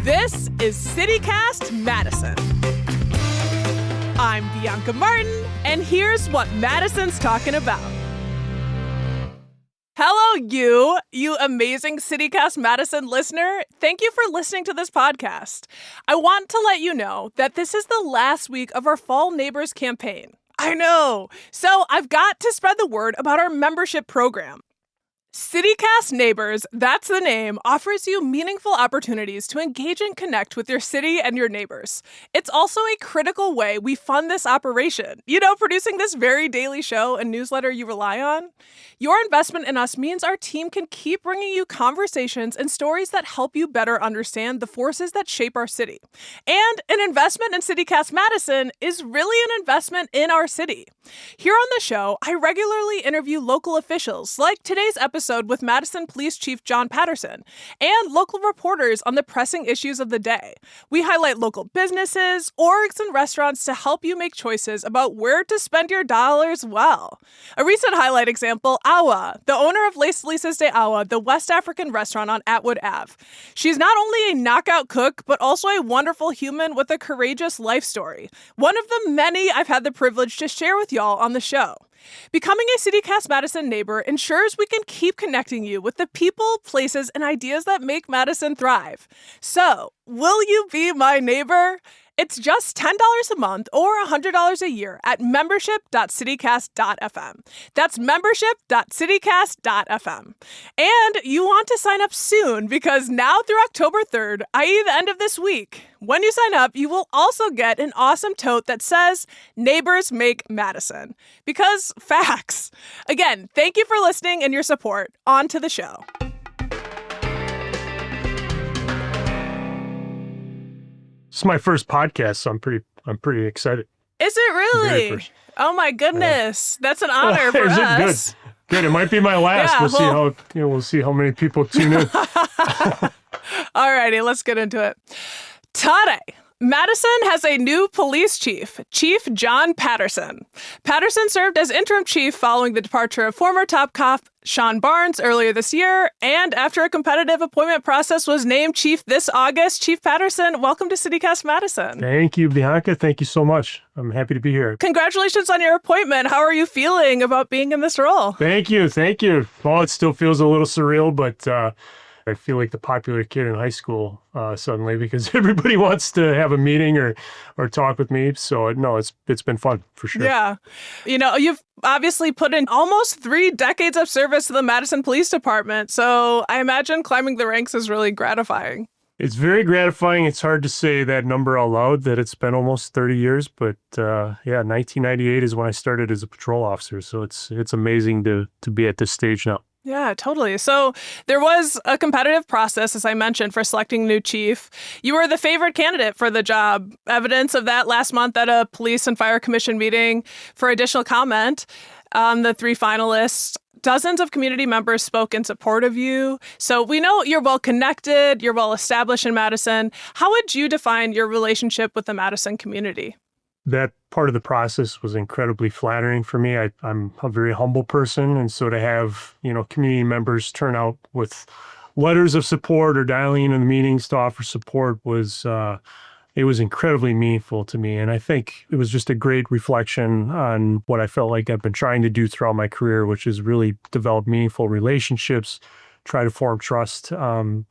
This is CityCast Madison. I'm Bianca Martin, and here's what Madison's talking about. Hello, you amazing CityCast Madison listener. Thank you for listening to this podcast. I want to let you know that this is the last week of our Fall Neighbors campaign. I know. So I've got to spread the word about our membership program. CityCast Neighbors, that's the name, offers you meaningful opportunities to engage and connect with your city and your neighbors. It's also a critical way we fund this operation. You know, producing this very daily show and newsletter you rely on. Your investment in us means our team can keep bringing you conversations and stories that help you better understand the forces that shape our city. And an investment in CityCast Madison is really an investment in our city. Here on the show, I regularly interview local officials, like today's episode with Madison Police Chief John Patterson, and local reporters on the pressing issues of the day. We highlight local businesses, orgs, and restaurants to help you make choices about where to spend your dollars well. A recent highlight example, Awa, the owner of Les Lices de Awa, the West African restaurant on Atwood Ave. She's not only a knockout cook, but also a wonderful human with a courageous life story. One of the many I've had the privilege to share with y'all on the show. Becoming a CityCast Madison neighbor ensures we can keep connecting you with the people, places, and ideas that make Madison thrive. So, will you be my neighbor? It's just $10 a month or $100 a year at membership.citycast.fm. That's membership.citycast.fm. And you want to sign up soon because now through October 3rd, i.e. the end of this week, when you sign up, you will also get an awesome tote that says, Neighbors Make Madison. Because facts. Again, thank you for listening and your support. On to the show. This is my first podcast, so I'm pretty excited. Is it really? Oh my goodness. That's an honor for Is us. it good? It might be my last. Yeah, We'll see how many people tune in. Alrighty, let's get into it. Today, Madison has a new police chief, Chief John Patterson. Patterson served as interim chief following the departure of former top cop Sean Barnes earlier this year, and after a competitive appointment process was named chief this August. Chief Patterson, welcome to CityCast Madison. Thank you, Bianca. Thank you so much. I'm happy to be here. Congratulations on your appointment. How are you feeling about being in this role? Thank you. Well, it still feels a little surreal, but I feel like the popular kid in high school suddenly because everybody wants to have a meeting or talk with me. So no, it's been fun for sure. Yeah. You know, you've obviously put in almost 3 decades of service to the Madison Police Department. So I imagine climbing the ranks is really gratifying. It's very gratifying. It's hard to say that number out loud that it's been almost 30 years, but 1998 is when I started as a patrol officer. So it's amazing to be at this stage now. Yeah, totally. So there was a competitive process, as I mentioned, for selecting new chief. You were the favorite candidate for the job. Evidence of that last month at a police and fire commission meeting. For additional comment, the 3 finalists, dozens of community members spoke in support of you. So we know you're well connected, you're well established in Madison. How would you define your relationship with the Madison community? That part of the process was incredibly flattering for me. I'm a very humble person, and so to have, community members turn out with letters of support or dialing into the meetings to offer support was incredibly meaningful to me. And I think it was just a great reflection on what I felt like I've been trying to do throughout my career, which is really develop meaningful relationships, try to form trust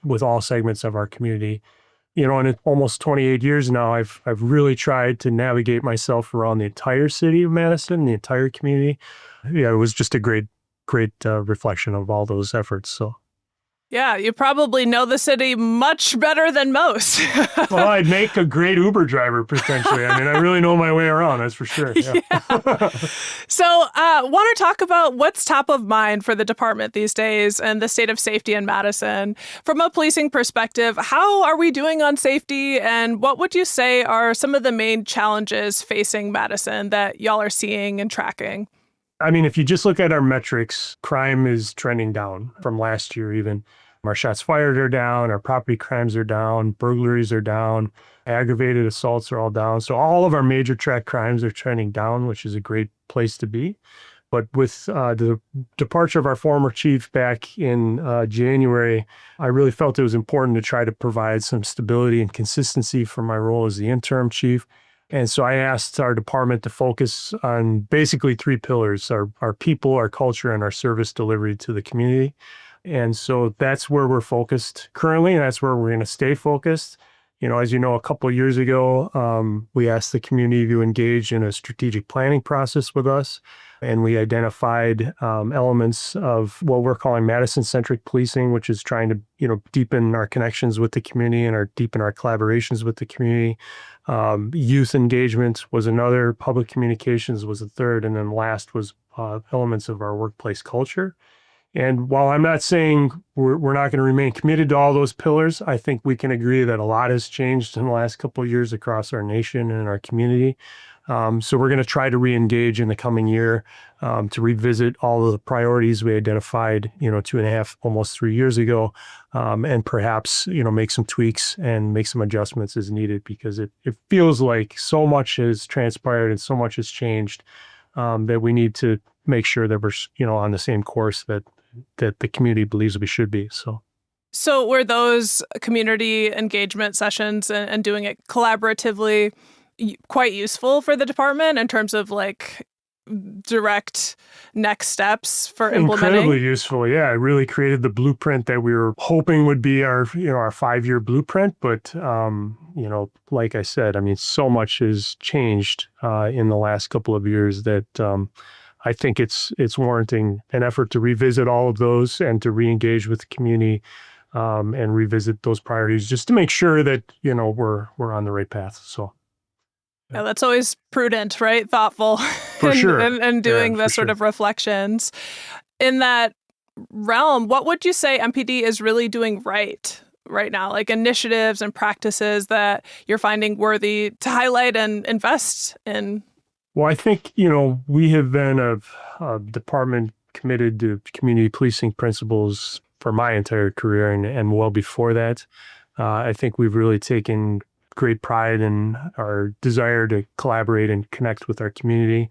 with all segments of our community. In almost 28 years now, I've really tried to navigate myself around the entire city of Madison, the entire community. Yeah, it was just a great reflection of all those efforts. So, yeah, you probably know the city much better than most. Well, I'd make a great Uber driver potentially. I mean, I really know my way around, that's for sure. Yeah. So, want to talk about what's top of mind for the department these days and the state of safety in Madison. From a policing perspective, how are we doing on safety, and what would you say are some of the main challenges facing Madison that y'all are seeing and tracking? I mean, if you just look at our metrics, crime is trending down from last year even. Our shots fired are down, our property crimes are down, burglaries are down, aggravated assaults are all down. So all of our major track crimes are trending down, which is a great place to be. But with the departure of our former chief back in January, I really felt it was important to try to provide some stability and consistency for my role as the interim chief. And so I asked our department to focus on basically three pillars: our people, our culture, and our service delivery to the community. And so that's where we're focused currently, and that's where we're going to stay focused. As you know, a couple of years ago, we asked the community to engage in a strategic planning process with us, and we identified elements of what we're calling Madison-centric policing, which is trying to, deepen our connections with the community and deepen our collaborations with the community. Youth engagement was another, public communications was a third, and then last was elements of our workplace culture. And while I'm not saying we're not going to remain committed to all those pillars, I think we can agree that a lot has changed in the last couple of years across our nation and our community. So we're going to try to re-engage in the coming year to revisit all of the priorities we identified, 2.5, almost 3 years ago, and perhaps, make some tweaks and make some adjustments as needed, because it feels like so much has transpired and so much has changed that we need to make sure that we're, on the same course that the community believes we should be. So were those community engagement sessions and doing it collaboratively quite useful for the department in terms of like direct next steps for implementing? Incredibly useful. Yeah, it really created the blueprint that we were hoping would be our 5-year blueprint. But, like I said, so much has changed in the last couple of years that I think it's warranting an effort to revisit all of those and to re-engage with the community and revisit those priorities just to make sure that, we're on the right path. So. Yeah, that's always prudent, right? Thoughtful. For sure. And doing the sort of reflections. In that realm, what would you say MPD is really doing right now? Like initiatives and practices that you're finding worthy to highlight and invest in? Well, I think, we have been a department committed to community policing principles for my entire career and well before that. I think we've really taken great pride in our desire to collaborate and connect with our community.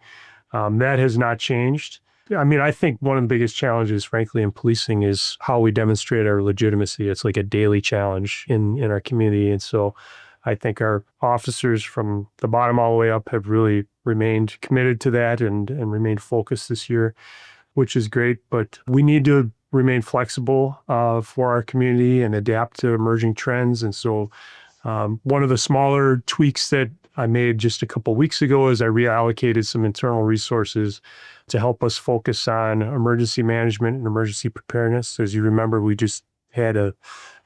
That has not changed. I think one of the biggest challenges, frankly, in policing is how we demonstrate our legitimacy. It's like a daily challenge in our community. And so I think our officers from the bottom all the way up have really remained committed to that and remained focused this year, which is great. But we need to remain flexible for our community and adapt to emerging trends. And so one of the smaller tweaks that I made just a couple of weeks ago is I reallocated some internal resources to help us focus on emergency management and emergency preparedness. As you remember, we just had a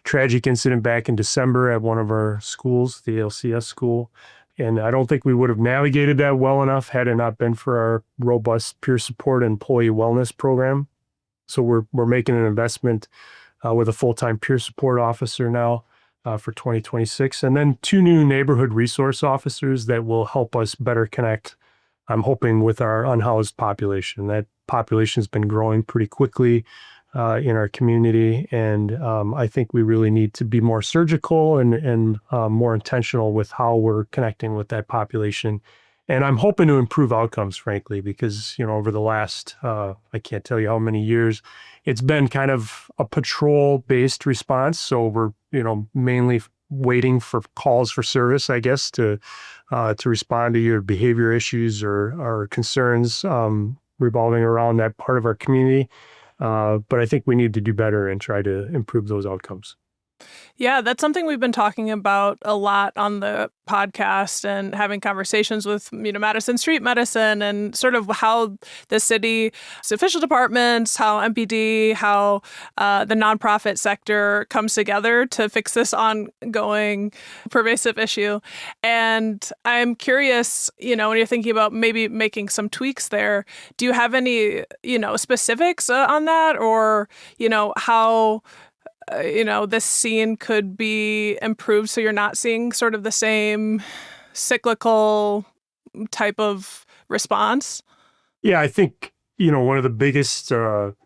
tragic incident back in December at one of our schools, the ALCS school. And I don't think we would have navigated that well enough had it not been for our robust peer support and employee wellness program. So we're making an investment with a full-time peer support officer now for 2026, and then 2 new neighborhood resource officers that will help us better connect, I'm hoping, with our unhoused population. That population has been growing pretty quickly in our community, and I think we really need to be more surgical and more intentional with how we're connecting with that population. And I'm hoping to improve outcomes, frankly, because, over the last, I can't tell you how many years, it's been kind of a patrol-based response. So we're, mainly waiting for calls for service, I guess, to respond to your behavior issues or concerns revolving around that part of our community. But I think we need to do better and try to improve those outcomes. Yeah, that's something we've been talking about a lot on the podcast and having conversations with, Madison Street Medicine and sort of how the city's official departments, how MPD, how the nonprofit sector comes together to fix this ongoing pervasive issue. And I'm curious, when you're thinking about maybe making some tweaks there, do you have any, specifics on that, or, how this scene could be improved so you're not seeing sort of the same cyclical type of response? Yeah, I think, one of the biggest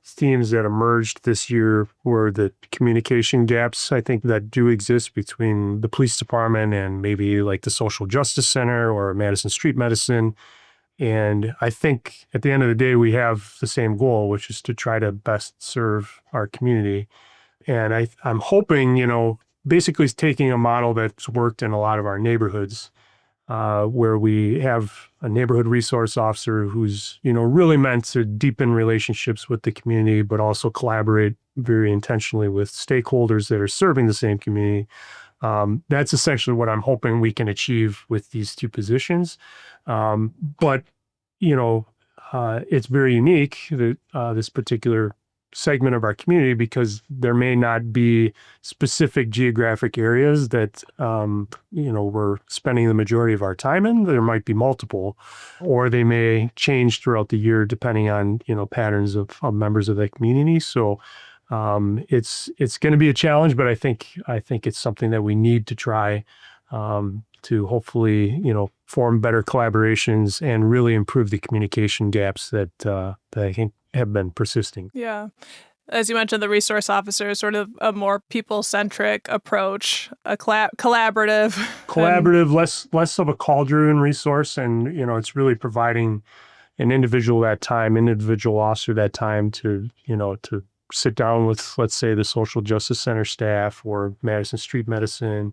themes that emerged this year were the communication gaps, I think, that do exist between the police department and maybe like the social justice center or Madison Street Medicine. And I think at the end of the day, we have the same goal, which is to try to best serve our community. And I'm hoping, basically it's taking a model that's worked in a lot of our neighborhoods, where we have a neighborhood resource officer who's, really meant to deepen relationships with the community, but also collaborate very intentionally with stakeholders that are serving the same community. That's essentially what I'm hoping we can achieve with these two positions. But, it's very unique that this particular segment of our community, because there may not be specific geographic areas that, we're spending the majority of our time in. There might be multiple, or they may change throughout the year depending on, patterns of members of that community. So it's going to be a challenge, but I think it's something that we need to try to hopefully, form better collaborations and really improve the communication gaps that I think have been persisting. Yeah. As you mentioned, the resource officer is sort of a more people-centric approach, a collaborative. Collaborative, less of a call-driven resource. And, it's really providing an individual officer that time to sit down with, let's say, the social justice center staff or Madison Street Medicine,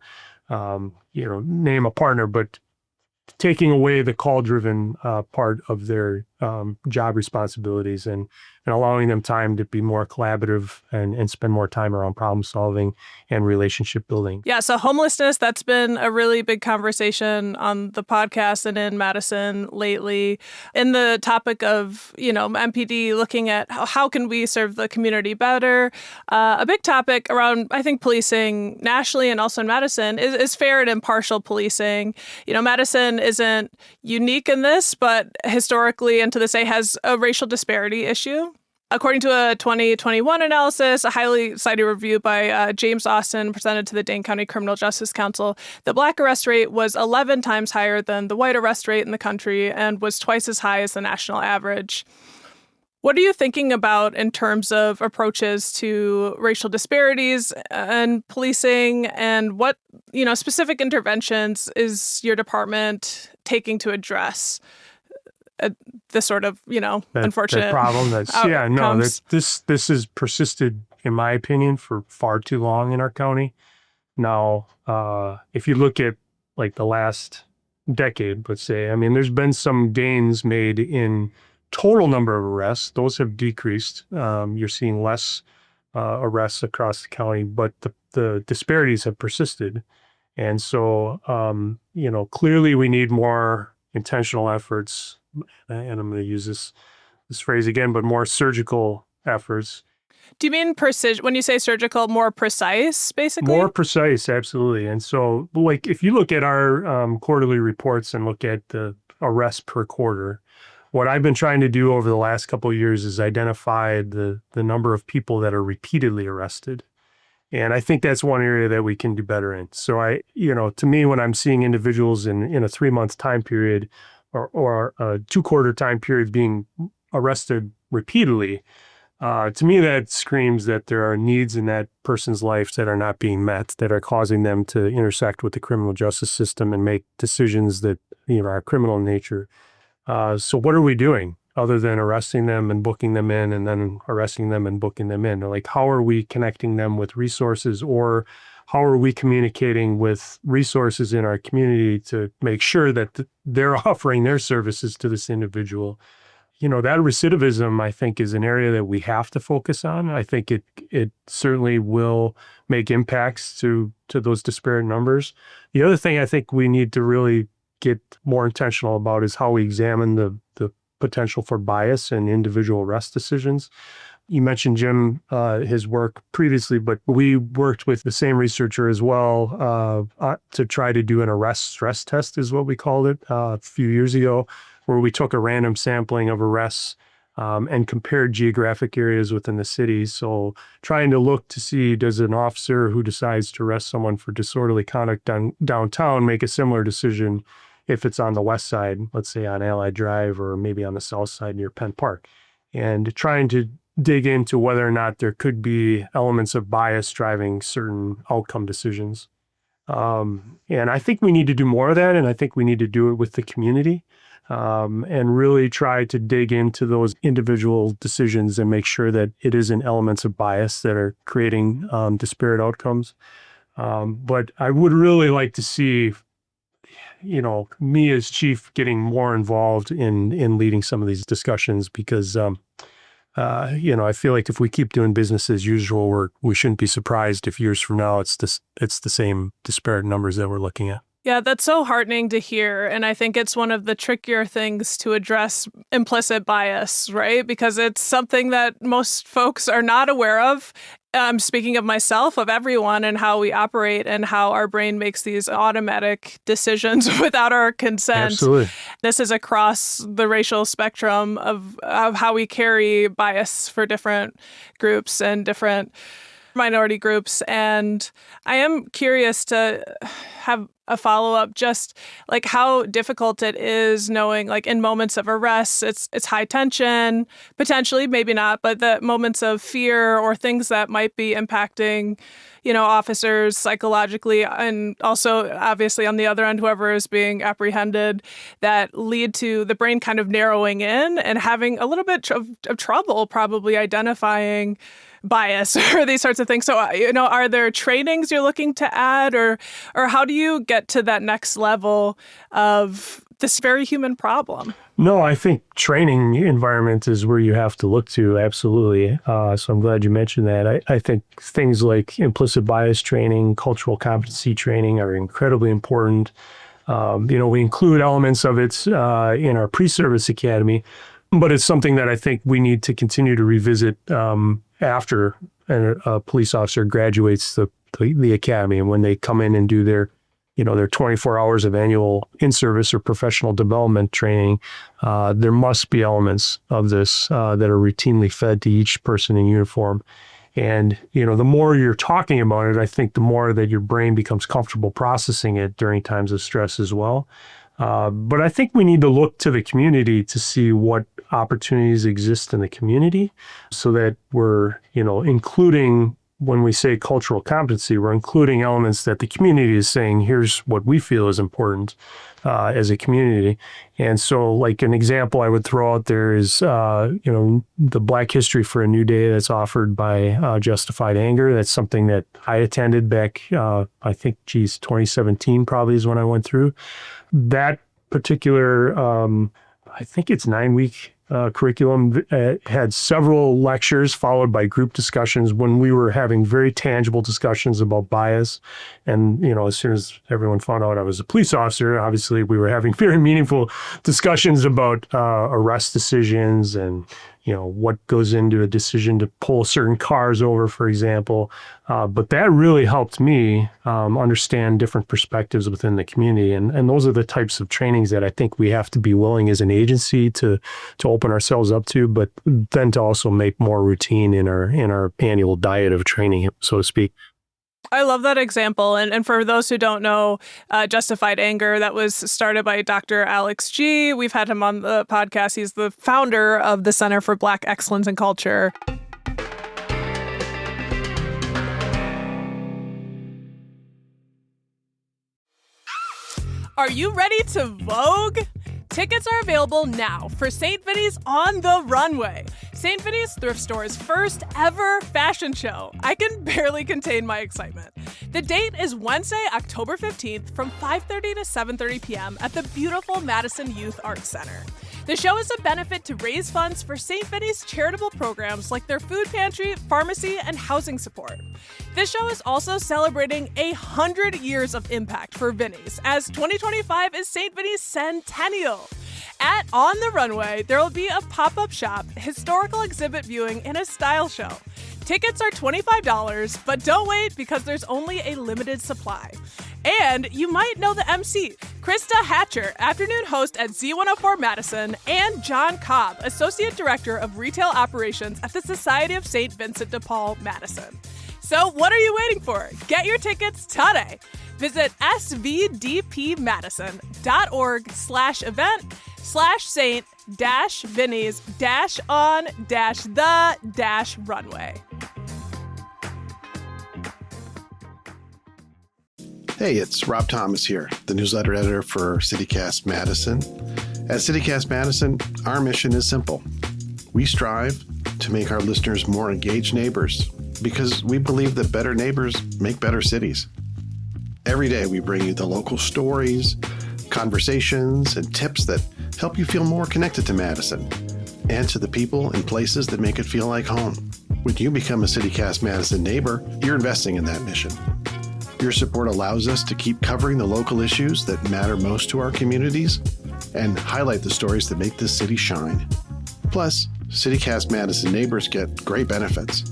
name a partner, but taking away the call-driven part of their job responsibilities and allowing them time to be more collaborative and spend more time around problem solving and relationship building. Yeah, so homelessness, that's been a really big conversation on the podcast and in Madison lately. In the topic of, MPD looking at how can we serve the community better, a big topic around, I think, policing nationally and also in Madison is fair and impartial policing. Madison isn't unique in this, but historically and to this day has a racial disparity issue. According to a 2021 analysis, a highly cited review by James Austin presented to the Dane County Criminal Justice Council, the Black arrest rate was 11 times higher than the white arrest rate in the country and was twice as high as the national average. What are you thinking about in terms of approaches to racial disparities and policing, and what, specific interventions is your department taking to address this sort of, unfortunate that problem? outcomes? This has persisted, in my opinion, for far too long in our county. Now, if you look at like the last decade, let's say, there's been some gains made in total number of arrests. Those have decreased. You're seeing less arrests across the county, but the disparities have persisted. And so, clearly we need more intentional efforts, and I'm going to use this phrase again, but more surgical efforts. Do you mean precision? When you say surgical, more precise, basically? More precise, absolutely. And so, like, if you look at our quarterly reports and look at the arrests per quarter, what I've been trying to do over the last couple of years is identify the number of people that are repeatedly arrested. And I think that's one area that we can do better in. So to me, when I'm seeing individuals in a 3-month time period or a 2-quarter time period being arrested repeatedly, to me, that screams that there are needs in that person's life that are not being met, that are causing them to intersect with the criminal justice system and make decisions that are criminal in nature. So what are we doing other than arresting them and booking them in and then arresting them and booking them in? Like, how are we connecting them with resources, or how are we communicating with resources in our community to make sure that they're offering their services to this individual? That recidivism, I think, is an area that we have to focus on. I think it certainly will make impacts to those disparate numbers. The other thing I think we need to really get more intentional about is how we examine the potential for bias in individual arrest decisions. You mentioned Jim, his work previously, but we worked with the same researcher as well to try to do an arrest stress test, is what we called it, a few years ago, where we took a random sampling of arrests and compared geographic areas within the city. So trying to look to see, does an officer who decides to arrest someone for disorderly conduct downtown make a similar decision if it's on the west side, let's say on Allied Drive, or maybe on the south side near Penn Park, and trying to dig into whether or not there could be elements of bias driving certain outcome decisions. And I think we need to do more of that, and I think we need to do it with the community. and really try to dig into those individual decisions and make sure that it isn't elements of bias that are creating disparate outcomes. But I would really like to see, me as chief getting more involved in leading some of these discussions because, I feel like if we keep doing business as usual, we shouldn't be surprised if years from now it's the same disparate numbers that we're looking at. Yeah, that's so heartening to hear. And I think it's one of the trickier things to address implicit bias, right? Because it's something that most folks are not aware of. Speaking of myself, of everyone, and how we operate and how our brain makes these automatic decisions without our consent. Absolutely. This is across the racial spectrum of how we carry bias for different groups and different minority groups. And I am curious to have a follow-up, just like how difficult it is knowing, like in moments of arrest, it's high tension, potentially, maybe not, but the moments of fear or things that might be impacting, officers psychologically, and also obviously on the other end, whoever is being apprehended, that lead to the brain kind of narrowing in and having a little bit of trouble probably identifying bias or these sorts of things. So, are there trainings you're looking to add, or how do you get to that next level of this very human problem? No, I think training environment is where you have to look to. Absolutely. So I'm glad you mentioned that. I think things like implicit bias training, cultural competency training are incredibly important. We include elements of it in our pre-service academy, but it's something that I think we need to continue to revisit after a police officer graduates the academy, and when they come in and do their 24 hours of annual in-service or professional development training, there must be elements of this that are routinely fed to each person in uniform. And, the more you're talking about it, I think the more that your brain becomes comfortable processing it during times of stress as well. But I think we need to look to the community to see what opportunities exist in the community so that we're, including, when we say cultural competency, we're including elements that the community is saying, here's what we feel is important as a community. And so, like, an example I would throw out there is, the Black History for a New Day that's offered by Justified Anger. That's something that I attended back, I think, 2017 probably is when I went through. That particular, I think it's 9-week curriculum had several lectures followed by group discussions when we were having very tangible discussions about bias. And, as soon as everyone found out I was a police officer, obviously we were having very meaningful discussions about arrest decisions and, what goes into a decision to pull certain cars over, for example. But that really helped me understand different perspectives within the community. And those are the types of trainings that I think we have to be willing as an agency to open ourselves up to, but then to also make more routine in our annual diet of training, so to speak. I love that example. And for those who don't know, Justified Anger, that was started by Dr. Alex G. We've had him on the podcast. He's the founder of the Center for Black Excellence in Culture. Are you ready to Vogue? Tickets are available now for St. Vinny's On the Runway, St. Vinny's Thrift Store's first ever fashion show. I can barely contain my excitement. The date is Wednesday, October 15th from 5:30 to 7:30 p.m. at the beautiful Madison Youth Arts Center. The show is a benefit to raise funds for St. Vinny's charitable programs like their food pantry, pharmacy, and housing support. This show is also celebrating 100 years of impact for Vinny's, as 2025 is St. Vinny's centennial. At On the Runway, there will be a pop-up shop, historical exhibit viewing, and a style show. Tickets are $25, but don't wait because there's only a limited supply. And you might know the MC, Krista Hatcher, afternoon host at Z104 Madison, and John Cobb, Associate Director of Retail Operations at the Society of St. Vincent de Paul, Madison. So what are you waiting for? Get your tickets today. Visit svdpmadison.org/event/Saint-Vinny's-on-the-runway. Hey, it's Rob Thomas here, the newsletter editor for CityCast Madison. At CityCast Madison, our mission is simple. We strive to make our listeners more engaged neighbors because we believe that better neighbors make better cities. Every day we bring you the local stories, conversations, and tips that help you feel more connected to Madison and to the people and places that make it feel like home. When you become a CityCast Madison neighbor, you're investing in that mission. Your support allows us to keep covering the local issues that matter most to our communities and highlight the stories that make this city shine. Plus, CityCast Madison neighbors get great benefits,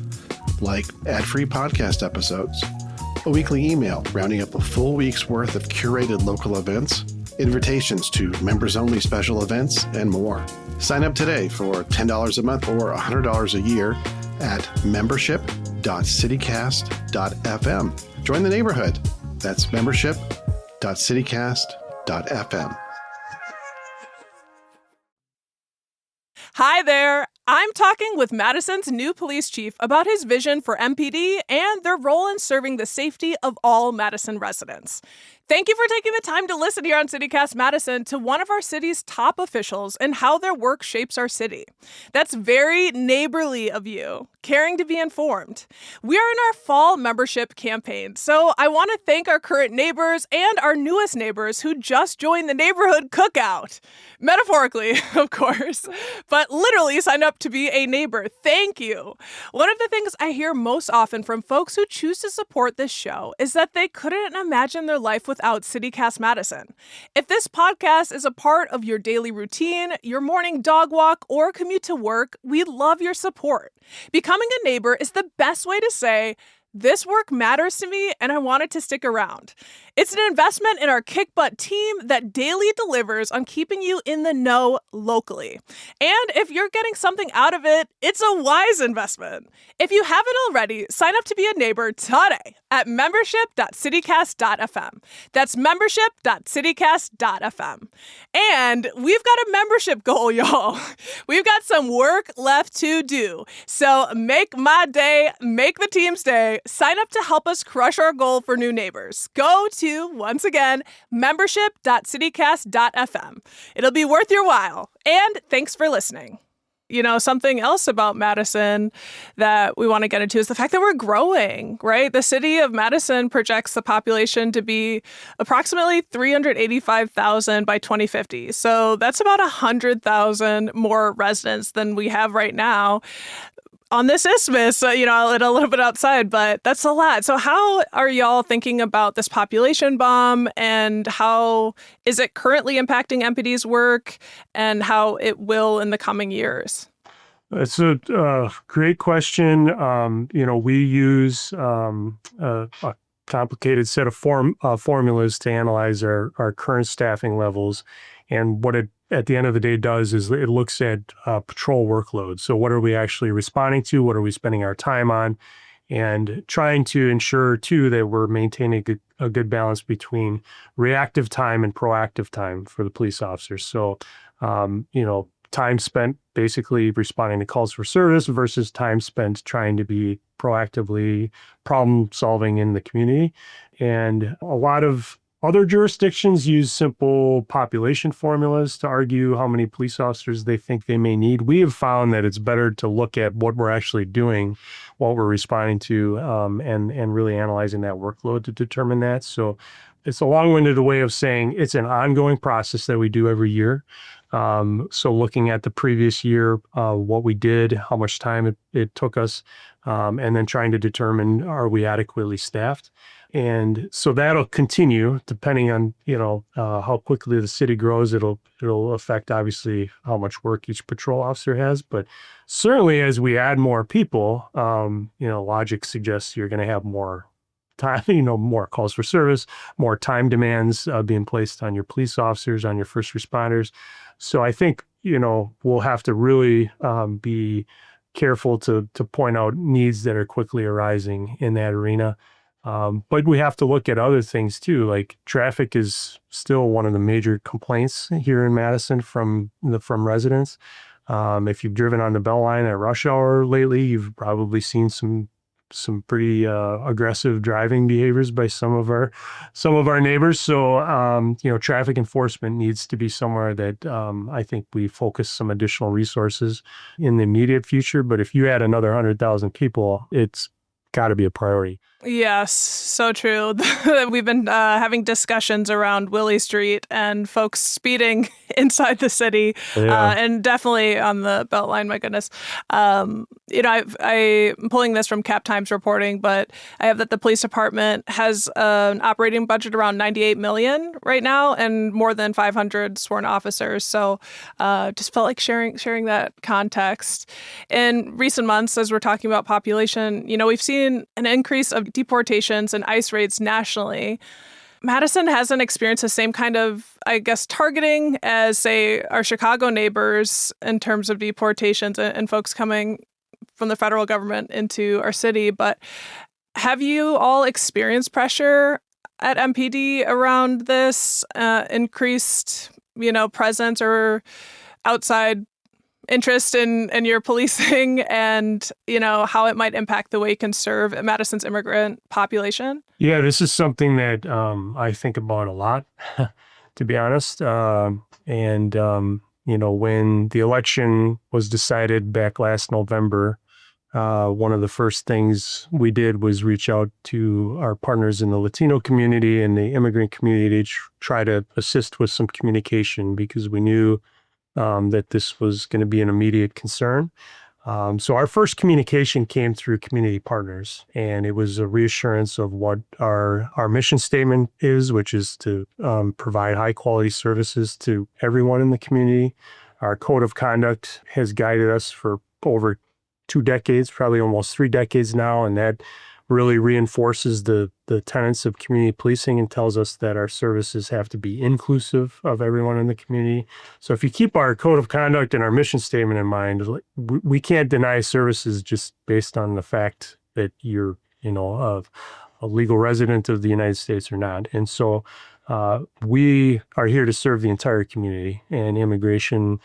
like ad-free podcast episodes, a weekly email rounding up a full week's worth of curated local events, invitations to members-only special events, and more. Sign up today for $10 a month or $100 a year at membership.citycast.fm. Join the neighborhood. That's membership.citycast.fm. Hi there. I'm talking with Madison's new police chief about his vision for MPD and their role in serving the safety of all Madison residents. Thank you for taking the time to listen here on CityCast Madison to one of our city's top officials and how their work shapes our city. That's very neighborly of you, caring to be informed. We are in our fall membership campaign, so I want to thank our current neighbors and our newest neighbors who just joined the neighborhood cookout. Metaphorically, of course, but literally sign up to be a neighbor. Thank you. One of the things I hear most often from folks who choose to support this show is that they couldn't imagine their life without CityCast Madison. If this podcast is a part of your daily routine, your morning dog walk, or commute to work, we love your support. Becoming a neighbor is the best way to say, this work matters to me and I want it to stick around. It's an investment in our kick butt team that daily delivers on keeping you in the know locally. And if you're getting something out of it, it's a wise investment. If you haven't already, sign up to be a neighbor today at membership.citycast.fm. That's membership.citycast.fm. And we've got a membership goal, y'all. We've got some work left to do. So make my day, make the team's day. Sign up to help us crush our goal for new neighbors. Go to, once again, membership.citycast.fm. It'll be worth your while. And thanks for listening. You know, something else about Madison that we want to get into is the fact that we're growing, right? The city of Madison projects the population to be approximately 385,000 by 2050. So that's about 100,000 more residents than we have right now on this isthmus, a little bit outside, but that's a lot. So how are y'all thinking about this population bomb and how is it currently impacting MPD's work and how it will in the coming years? It's a great question. We use a complicated set of formulas to analyze our current staffing levels. And what it at the end of the day does is it looks at patrol workload. So what are we actually responding to? What are we spending our time on? And trying to ensure, too, that we're maintaining a good balance between reactive time and proactive time for the police officers. So, time spent basically responding to calls for service versus time spent trying to be proactively problem solving in the community. And a lot of other jurisdictions use simple population formulas to argue how many police officers they think they may need. We have found that it's better to look at what we're actually doing, what we're responding to, and really analyzing that workload to determine that. So it's a long-winded way of saying it's an ongoing process that we do every year. So looking at the previous year, what we did, how much time it took us, and then trying to determine, are we adequately staffed? And so that'll continue depending on, how quickly the city grows. It'll affect obviously how much work each patrol officer has, but certainly as we add more people, logic suggests you're going to have more time, more calls for service, more time demands being placed on your police officers, on your first responders. So I think, we'll have to really be careful to point out needs that are quickly arising in that arena. But we have to look at other things too, like traffic is still one of the major complaints here in Madison from residents. If you've driven on the Bell Line at rush hour lately, you've probably seen some pretty aggressive driving behaviors by some of our neighbors. So traffic enforcement needs to be somewhere that I think we focus some additional resources in the immediate future. But if you add another 100,000 people, it's got to be a priority. Yes, so true. We've been having discussions around Willie Street and folks speeding inside the city, and definitely on the Beltline. My goodness, I'm pulling this from Cap Times reporting, but I have that the police department has an operating budget around $98 million right now, and more than 500 sworn officers. So, just felt like sharing that context. In recent months, as we're talking about population, we've seen an increase of deportations and ICE raids nationally. Madison hasn't experienced the same kind of, targeting as, say, our Chicago neighbors in terms of deportations and folks coming from the federal government into our city. But have you all experienced pressure at MPD around this increased, presence or outside interest in your policing and, how it might impact the way you can serve Madison's immigrant population? Yeah, this is something that I think about a lot, to be honest. When the election was decided back last November, one of the first things we did was reach out to our partners in the Latino community and the immigrant community to try to assist with some communication, because we knew that this was going to be an immediate concern. So our first communication came through community partners, and it was a reassurance of what our mission statement is, which is to provide high quality services to everyone in the community. Our code of conduct has guided us for over 2 decades, probably almost 3 decades now, and that really reinforces the tenets of community policing and tells us that our services have to be inclusive of everyone in the community. So if you keep our code of conduct and our mission statement in mind, we can't deny services just based on the fact that you're, a legal resident of the United States or not. And so we are here to serve the entire community, and immigration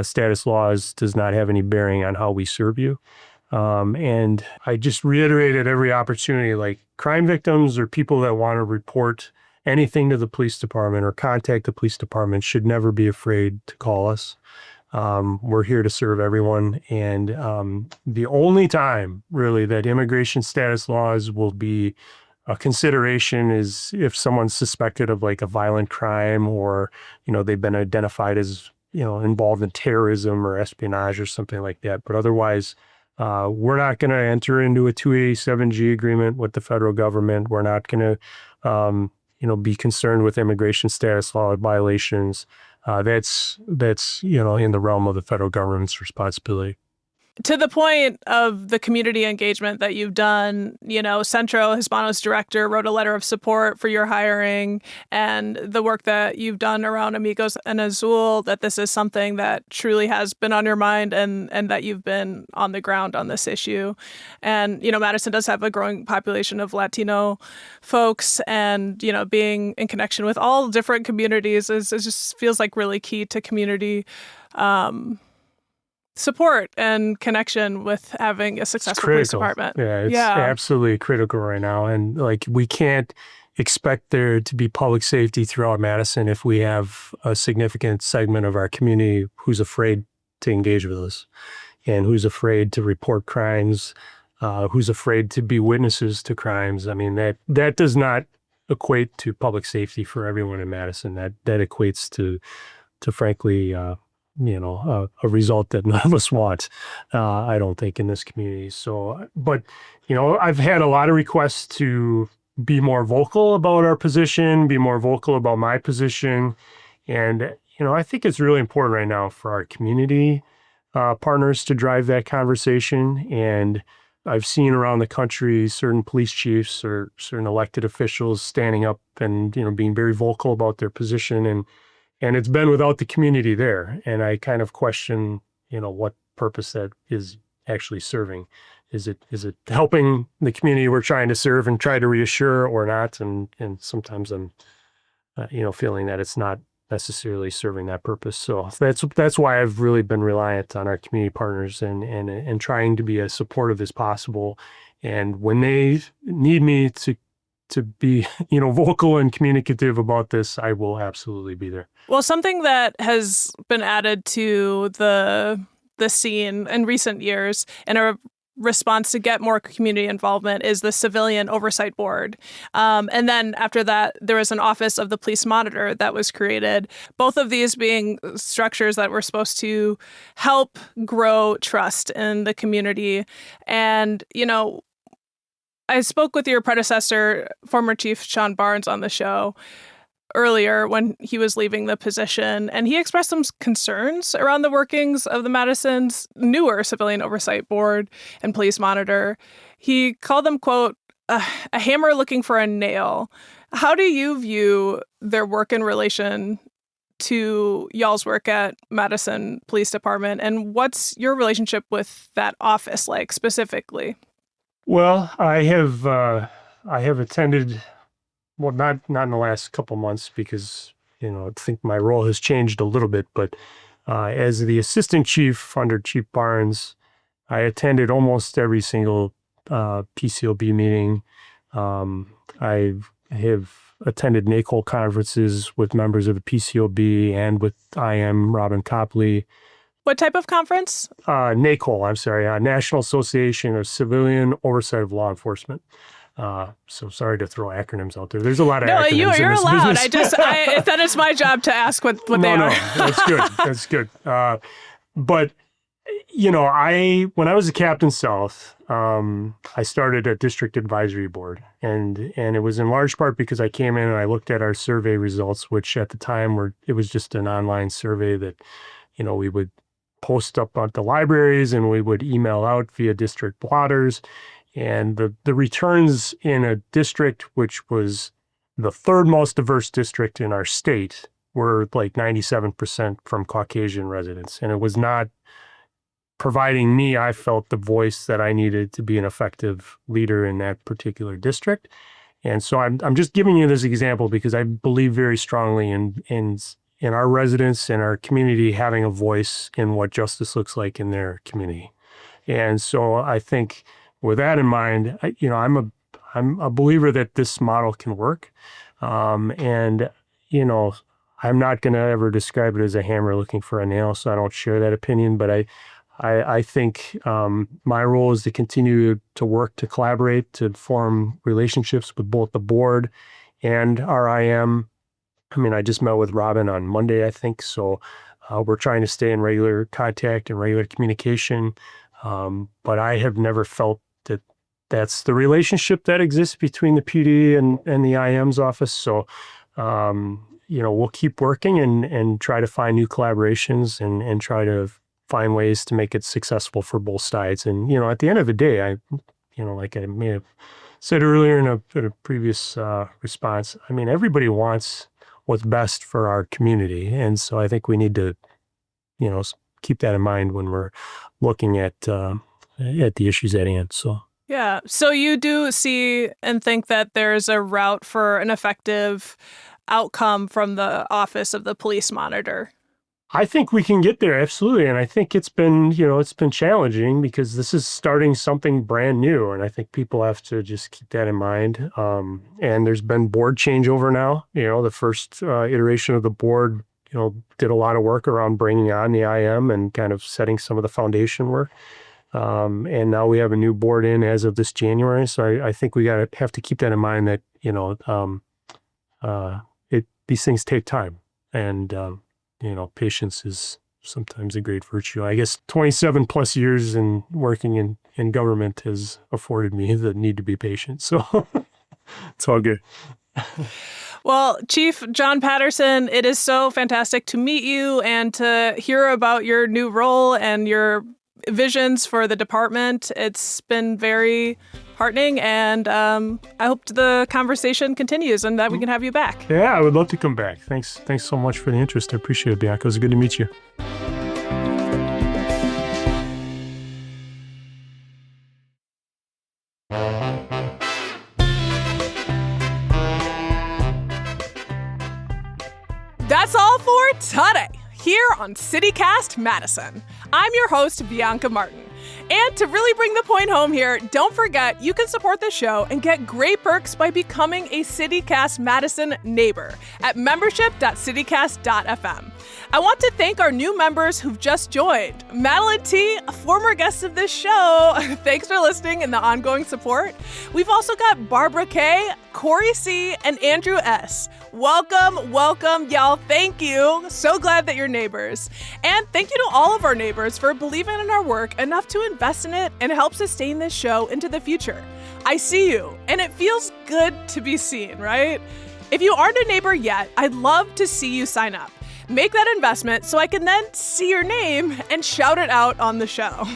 status laws does not have any bearing on how we serve you. And I just reiterate at every opportunity, like, crime victims or people that want to report anything to the police department or contact the police department should never be afraid to call us. We're here to serve everyone. And the only time really that immigration status laws will be a consideration is if someone's suspected of like a violent crime, or, they've been identified as, involved in terrorism or espionage or something like that. But otherwise, we're not going to enter into a 287G agreement with the federal government. We're not going to, be concerned with immigration status law violations. That's in the realm of the federal government's responsibility. To the point of the community engagement that you've done, Centro Hispanos director wrote a letter of support for your hiring, and the work that you've done around Amigos en Azul, that this is something that truly has been on your mind and that you've been on the ground on this issue. And, Madison does have a growing population of Latino folks, and, being in connection with all different communities is just feels like really key to community support and connection with having a successful police department. Yeah, it's absolutely critical right now. And we can't expect there to be public safety throughout Madison if we have a significant segment of our community who's afraid to engage with us, and who's afraid to report crimes, who's afraid to be witnesses to crimes. I mean, that does not equate to public safety for everyone in Madison. That equates to frankly, a result that none of us want, I don't think, in this community. So, but, I've had a lot of requests to be more vocal about our position, be more vocal about my position. And, I think it's really important right now for our community partners to drive that conversation. And I've seen around the country certain police chiefs or certain elected officials standing up and, being very vocal about their position. And it's been without the community there. And I kind of question, what purpose that is actually serving. Is it helping the community we're trying to serve and try to reassure, or not? And sometimes I'm, feeling that it's not necessarily serving that purpose. So that's why I've really been reliant on our community partners and trying to be as supportive as possible. And when they need me to be, vocal and communicative about this, I will absolutely be there. Well, something that has been added to the scene in recent years in a response to get more community involvement is the Civilian Oversight Board. And then after that, there was an Office of the Police Monitor that was created, both of these being structures that were supposed to help grow trust in the community. And, I spoke with your predecessor, former Chief Sean Barnes, on the show earlier when he was leaving the position, and he expressed some concerns around the workings of the Madison's newer Civilian Oversight Board and Police Monitor. He called them, quote, a hammer looking for a nail. How do you view their work in relation to y'all's work at Madison Police Department, and what's your relationship with that office like specifically? Well, I have attended, well, not in the last couple months because, I think my role has changed a little bit, but as the assistant chief under Chief Barnes, I attended almost every single PCOB meeting. I have attended NACOL conferences with members of the PCOB and with IM Robin Copley. What type of conference? NACOL, I'm sorry, National Association of Civilian Oversight of Law Enforcement. So sorry to throw acronyms out there. There's a lot of acronyms you're in this allowed. business. Then it's my job to ask what they are. No, that's good. That's good. But when I was a Captain South, I started a district advisory board, and it was in large part because I came in and I looked at our survey results, which at the time it was just an online survey that, we would post up at the libraries and we would email out via district blotters. And the returns in a district which was the third most diverse district in our state were like 97% from Caucasian residents. And it was not providing me, I felt, the voice that I needed to be an effective leader in that particular district. And so I'm just giving you this example because I believe very strongly in our residents and our community having a voice in what justice looks like in their community. And so I think with that in mind, I'm a believer that this model can work. I'm not going to ever describe it as a hammer looking for a nail, so I don't share that opinion. But I think my role is to continue to work, to collaborate, to form relationships with both the board and our IM. I just met with Robin on Monday, I think. So we're trying to stay in regular contact and regular communication. But I have never felt that that's the relationship that exists between the PD and the IM's office. So, we'll keep working and try to find new collaborations and try to find ways to make it successful for both sides. And, at the end of the day, like I may have said earlier in a previous response, everybody wants what's best for our community. And so I think we need to, keep that in mind when we're looking at the issues at hand. So. Yeah. So you do see and think that there's a route for an effective outcome from the Office of the Police Monitor? I think we can get there, absolutely. And I think it's been challenging because this is starting something brand new. And I think people have to just keep that in mind. And there's been board changeover now. The first iteration of the board, did a lot of work around bringing on the IM and kind of setting some of the foundation work. And now we have a new board in as of this January. So I think we have to keep that in mind that, these things take time. And, patience is sometimes a great virtue. I guess 27 plus years in working in government has afforded me the need to be patient. So it's all good. Well, Chief John Patterson, it is so fantastic to meet you and to hear about your new role and your visions for the department. It's been very heartening, and I hope the conversation continues and that we can have you back. Yeah, I would love to come back. Thanks so much for the interest. I appreciate it, Bianca. It was good to meet you. That's all for today here on CityCast Madison. I'm your host, Bianca Martin. And to really bring the point home here, don't forget you can support the show and get great perks by becoming a CityCast Madison neighbor at membership.citycast.fm. I want to thank our new members who've just joined. Madeline T., a former guest of this show. Thanks for listening and the ongoing support. We've also got Barbara K., Corey C., and Andrew S. Welcome, y'all. Thank you. So glad that you're neighbors. And thank you to all of our neighbors for believing in our work enough to invest in it and help sustain this show into the future. I see you, and it feels good to be seen, right? If you aren't a neighbor yet, I'd love to see you sign up. Make that investment so I can then see your name and shout it out on the show.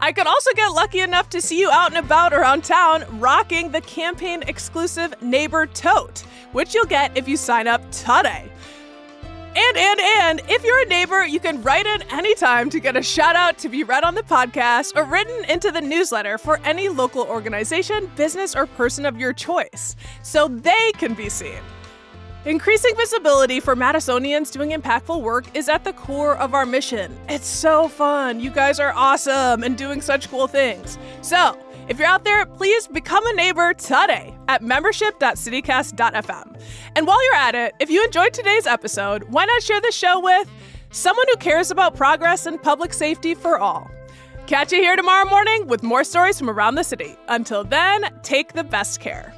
I could also get lucky enough to see you out and about around town rocking the campaign-exclusive Neighbor Tote, which you'll get if you sign up today. And if you're a neighbor, you can write in anytime to get a shout out to be read on the podcast or written into the newsletter for any local organization, business, or person of your choice, so they can be seen. Increasing visibility for Madisonians doing impactful work is at the core of our mission. It's so fun. You guys are awesome and doing such cool things. So, if you're out there, please become a neighbor today at membership.citycast.fm. And while you're at it, if you enjoyed today's episode, why not share the show with someone who cares about progress and public safety for all? Catch you here tomorrow morning with more stories from around the city. Until then, take the best care.